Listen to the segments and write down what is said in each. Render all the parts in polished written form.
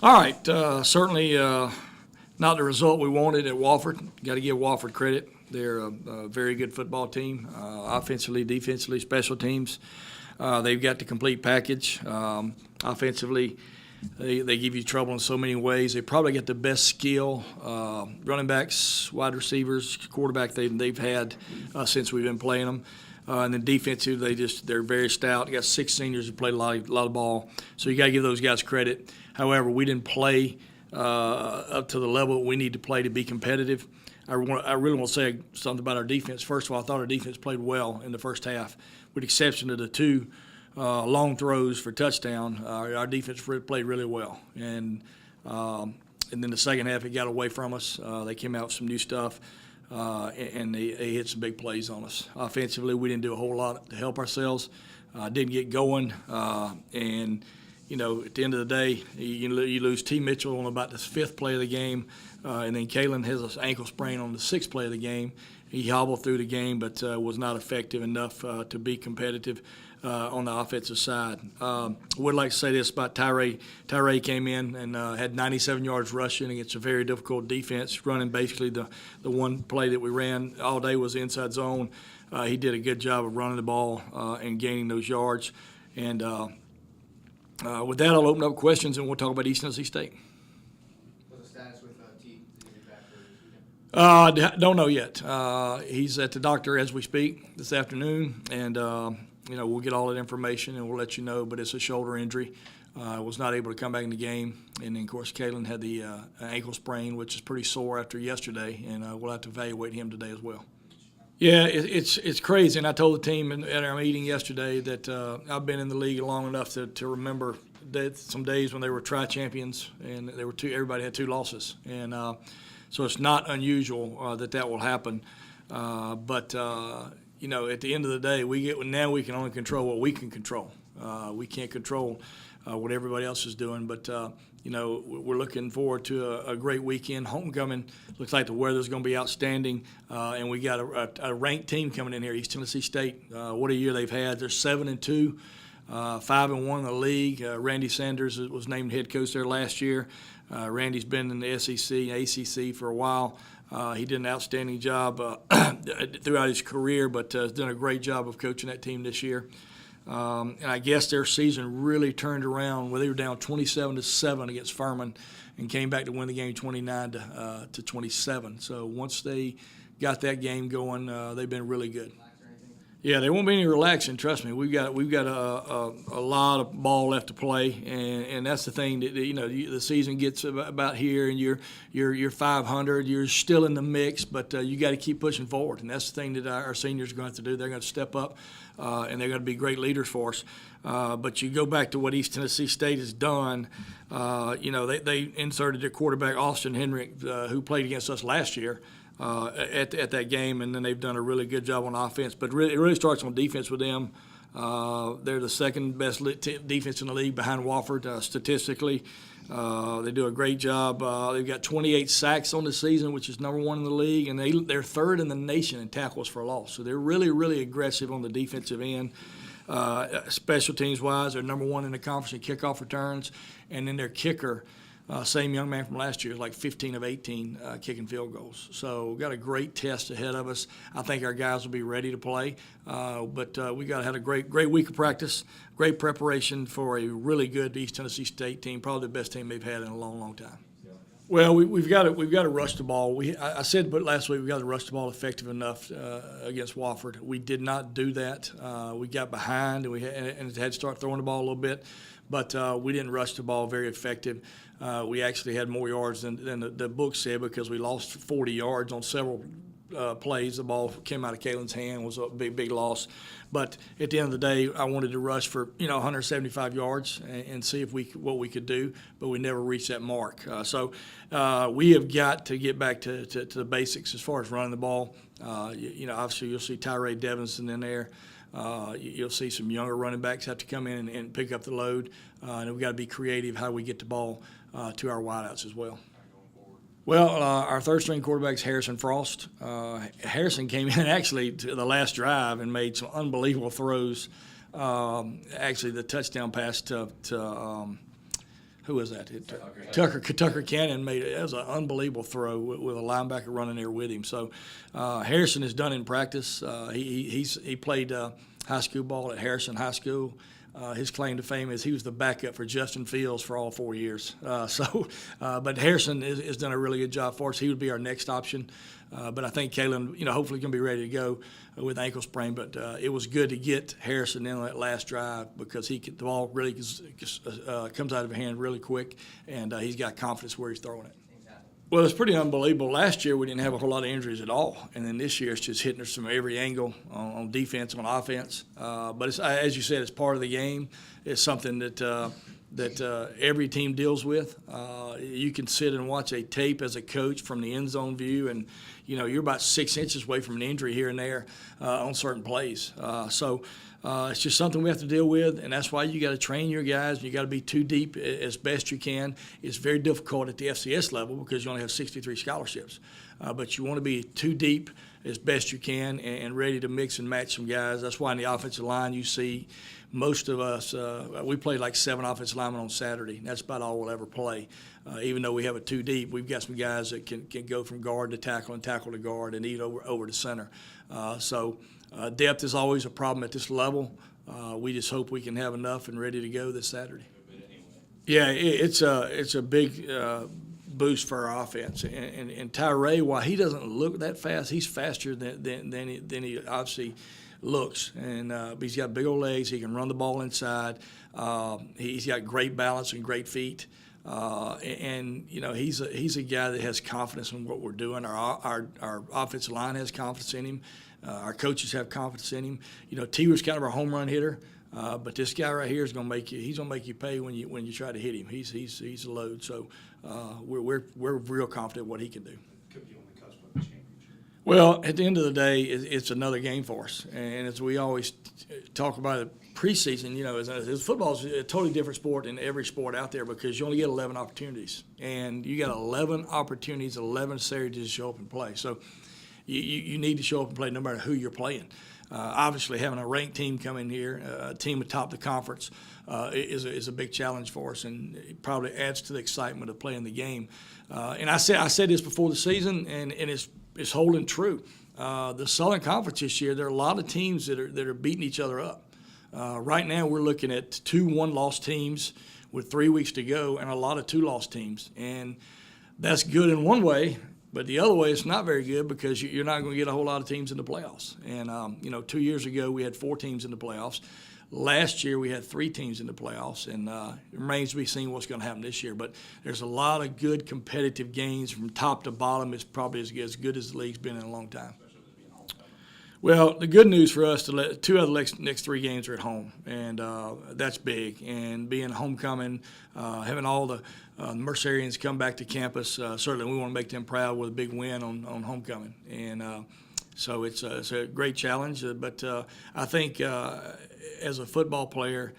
All right, certainly not the result we wanted at Wofford. Got to give Wofford credit. They're a very good football team, offensively, defensively, special teams. They've got the complete package. Offensively, they give you trouble in so many ways. They probably get the best skill, running backs, wide receivers, quarterback they've had since we've been playing them. And then defensive, they're very stout. You got 6 seniors who played a lot of ball, so you got to give those guys credit. However, we didn't play up to the level we need to play to be competitive. I really want to say something about our defense. First of all, I thought our defense played well in the first half, with the exception of the 2 long throws for touchdown. Our defense played really well, and then the second half it got away from us. They came out with some new stuff. And they hit some big plays on us. Offensively, we didn't do a whole lot to help ourselves. Didn't get going. And, you know, at the end of the day, you lose T. Mitchell on about the 5th play of the game. And then Kalen has an ankle sprain on the 6th play of the game. He hobbled through the game, but was not effective enough to be competitive on the offensive side. I would like to say this about Tyree. Tyree came in and had 97 yards rushing against a very difficult defense, running basically the one play that we ran all day was the inside zone. He did a good job of running the ball and gaining those yards. And with that, I'll open up questions, and we'll talk about East Tennessee State. What's the status with T? Is he back for this weekend? Don't know yet. He's at the doctor as we speak this afternoon, and you know, we'll get all that information and we'll let you know. But it's a shoulder injury. Was not able to come back in the game, and then of course Kalen had the ankle sprain, which is pretty sore after yesterday, and we'll have to evaluate him today as well. Yeah, it's crazy, and I told the team at our meeting yesterday that I've been in the league long enough to remember that some days when they were tri-champions and there were everybody had 2 losses, and so it's not unusual that will happen. But you know, at the end of the day, we can only control what we can control. We can't control what everybody else is doing, but you know, we're looking forward to a great weekend. Homecoming looks like the weather's going to be outstanding, and we got a ranked team coming in here, East Tennessee State. What a year they've had. They're 7-2, 5-1 in the league. Randy Sanders was named head coach there last year. Randy's been in the SEC, ACC for a while. He did an outstanding job throughout his career, but has done a great job of coaching that team this year. And I guess their season really turned around where they were down 27-7 against Furman and came back to win the game 29-27. So once they got that game going, they've been really good. Yeah, there won't be any relaxing. Trust me, we've got a lot of ball left to play, and that's the thing that, you know, the season gets about here, and you're 500, you're still in the mix, but you got to keep pushing forward, and that's the thing that our seniors are going to have to do. They're going to step up, and they're going to be great leaders for us. But you go back to what East Tennessee State has done. You know, they inserted their quarterback Austin Henry, who played against us last year. At that game, and then they've done a really good job on offense. But it really starts on defense with them. They're the second best defense in the league behind Wofford statistically. They do a great job. They've got 28 sacks on the season, which is number 1 in the league, and they're 3rd in the nation in tackles for loss. So they're really, really aggressive on the defensive end. Special teams-wise, they're number 1 in the conference in kickoff returns, and then their kicker, same young man from last year, like 15 of 18 kicking field goals. So we've got a great test ahead of us. I think our guys will be ready to play. But we got to have a great week of practice, great preparation for a really good East Tennessee State team, probably the best team they've had in a long, long time. Well, we've got to rush the ball. I said last week we got to rush the ball effective enough against Wofford. We did not do that. We got behind and had to start throwing the ball a little bit, but we didn't rush the ball very effective. We actually had more yards than the book said because we lost 40 yards on several plays. The ball came out of Kalen's hand, was a big loss. But at the end of the day, I wanted to rush for 175 yards and see what we could do, but we never reached that mark. So we have got to get back to the basics as far as running the ball. Obviously you'll see Tyree Devinson in there. You'll see some younger running backs have to come in and pick up the load, and we've got to be creative how we get the ball to our wideouts as well. Well, our third-string quarterback is Harrison Frost. Harrison came in actually to the last drive and made some unbelievable throws. Actually, the touchdown pass to who was that? Tucker Cannon made it. That was an unbelievable throw with a linebacker running there with him. So Harrison has done it in practice. He played high school ball at Harrison High School. His claim to fame is he was the backup for Justin Fields for all 4 years. But Harrison has done a really good job for us. He would be our next option. But I think Kalen, hopefully going to be ready to go with ankle sprain. But it was good to get Harrison in on that last drive because the ball really comes out of his hand really quick, and he's got confidence where he's throwing it. Well, it's pretty unbelievable. Last year we didn't have a whole lot of injuries at all, and then this year it's just hitting us from every angle on defense, on offense. But it's, as you said, it's part of the game. It's something that every team deals with. You can sit and watch a tape as a coach from the end zone view, and you're about 6 inches away from an injury here and there on certain plays. It's just something we have to deal with, and that's why you got to train your guys. You got to be too deep as best you can. It's very difficult at the FCS level because you only have 63 scholarships. But you want to be too deep as best you can and ready to mix and match some guys. That's why in the offensive line you see most of us, we played like 7 offensive linemen on Saturday. That's about all we'll ever play. Even though we have it too deep, we've got some guys that can go from guard to tackle and tackle to guard and eat over to center. Depth is always a problem at this level. We just hope we can have enough and ready to go this Saturday. Yeah, it's a big boost for our offense. And Tyree, while he doesn't look that fast, he's faster than he obviously looks. And he's got big old legs. He can run the ball inside. He's got great balance and great feet. He's a guy that has confidence in what we're doing. Our offensive line has confidence in him. Our coaches have confidence in him. T was kind of our home run hitter, but this guy right here is going to make you. He's going to make you pay when you try to hit him. He's a load. So we're real confident what he can do. Could be on the cusp of a championship. Well, at the end of the day, it's another game for us, and as we always talk about it. Preseason, football is a totally different sport than every sport out there because you only get 11 opportunities, and you got 11 opportunities, 11 Saturdays to show up and play. So you need to show up and play no matter who you're playing. Obviously, having a ranked team come in here, a team atop the conference, is a big challenge for us, and it probably adds to the excitement of playing the game. And I said this before the season, and it's holding true. The Southern Conference this year, there are a lot of teams that are beating each other up. Right now, we're looking at 2 one-loss teams with 3 weeks to go and a lot of 2-loss teams. And that's good in one way, but the other way it's not very good because you're not going to get a whole lot of teams in the playoffs. And, 2 years ago, we had 4 teams in the playoffs. Last year, we had 3 teams in the playoffs, and it remains to be seen what's going to happen this year. But there's a lot of good competitive games from top to bottom. It's probably as good as the league's been in a long time. Well, the good news for us, 2 out of the next 3 games are at home, and that's big. And being homecoming, having all the Mercerians come back to campus, certainly we want to make them proud with a big win on homecoming. And so it's a great challenge. But I think as a football player,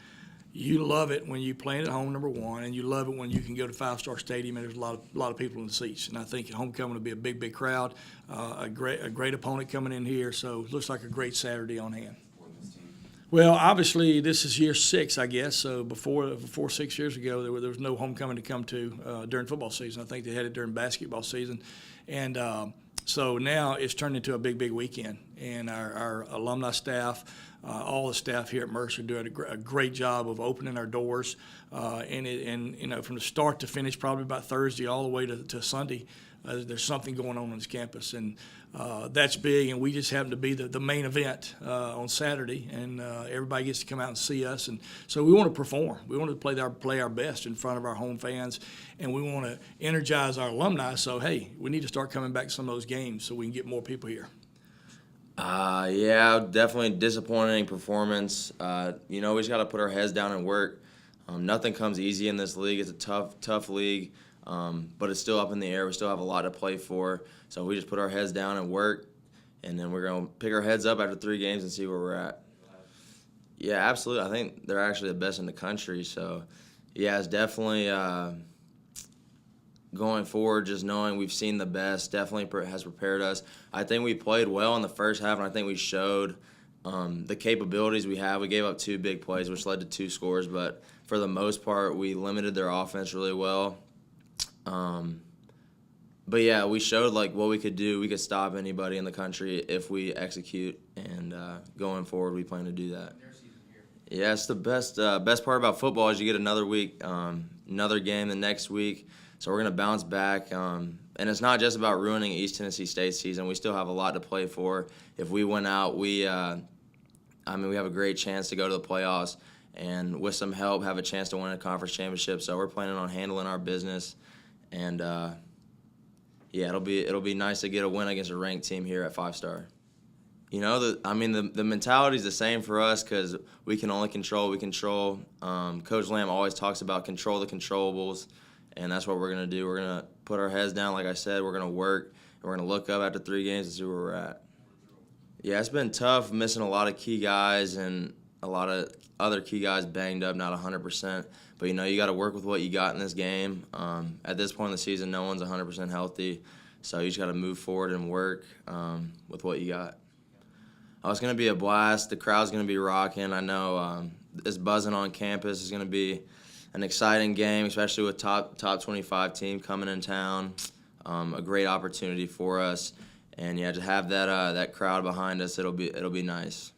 you love it when you play at home, number one, and you love it when you can go to 5-star stadium and there's a lot of people in the seats. And I think homecoming will be a big crowd, a great opponent coming in here. So it looks like a great Saturday on hand. Well, obviously this is year 6, I guess. So before 6 years ago, there was no homecoming to come to during football season. I think they had it during basketball season, and so now it's turned into a big weekend. And our alumni staff. All the staff here at Mercer doing a great job of opening our doors, and from the start to finish, probably about Thursday all the way to Sunday, there's something going on this campus, and that's big. And we just happen to be the main event on Saturday, and everybody gets to come out and see us. And so we want to perform. We want to play our best in front of our home fans, and we want to energize our alumni. So hey, we need to start coming back to some of those games so we can get more people here. Yeah, definitely disappointing performance. We just got to put our heads down and work. Nothing comes easy in this league. It's a tough league, but it's still up in the air. We still have a lot to play for. So we just put our heads down and work, and then we're going to pick our heads up after 3 games and see where we're at. Yeah, absolutely. I think they're actually the best in the country. So, yeah, it's definitely going forward, just knowing we've seen the best definitely has prepared us. I think we played well in the first half, and I think we showed the capabilities we have. We gave up 2 big plays, which led to 2 scores, but for the most part, we limited their offense really well. But yeah, we showed like what we could do. We could stop anybody in the country if we execute, and going forward, we plan to do that. Their season here. Yeah, it's the best part about football is you get another week, another game the next week. So we're gonna bounce back, and it's not just about ruining East Tennessee State's season. We still have a lot to play for. If we win out, we have a great chance to go to the playoffs, and with some help, have a chance to win a conference championship. So we're planning on handling our business, and yeah, it'll be nice to get a win against a ranked team here at 5-star. You know, the mentality is the same for us because we can only control what we control. Coach Lamb always talks about control the controllables, and that's what we're going to do. We're going to put our heads down, like I said. We're going to work, and we're going to look up after 3 games and see where we're at. Yeah, it's been tough missing a lot of key guys and a lot of other key guys banged up, not 100%. But, you know, you got to work with what you got in this game. At this point in the season, no one's 100% healthy, so you just got to move forward and work with what you got. Oh, it's going to be a blast. The crowd's going to be rocking. I know it's buzzing on campus. It's going to be an exciting game, especially with top 25 team coming in town. A great opportunity for us, and yeah, to have that crowd behind us, it'll be nice.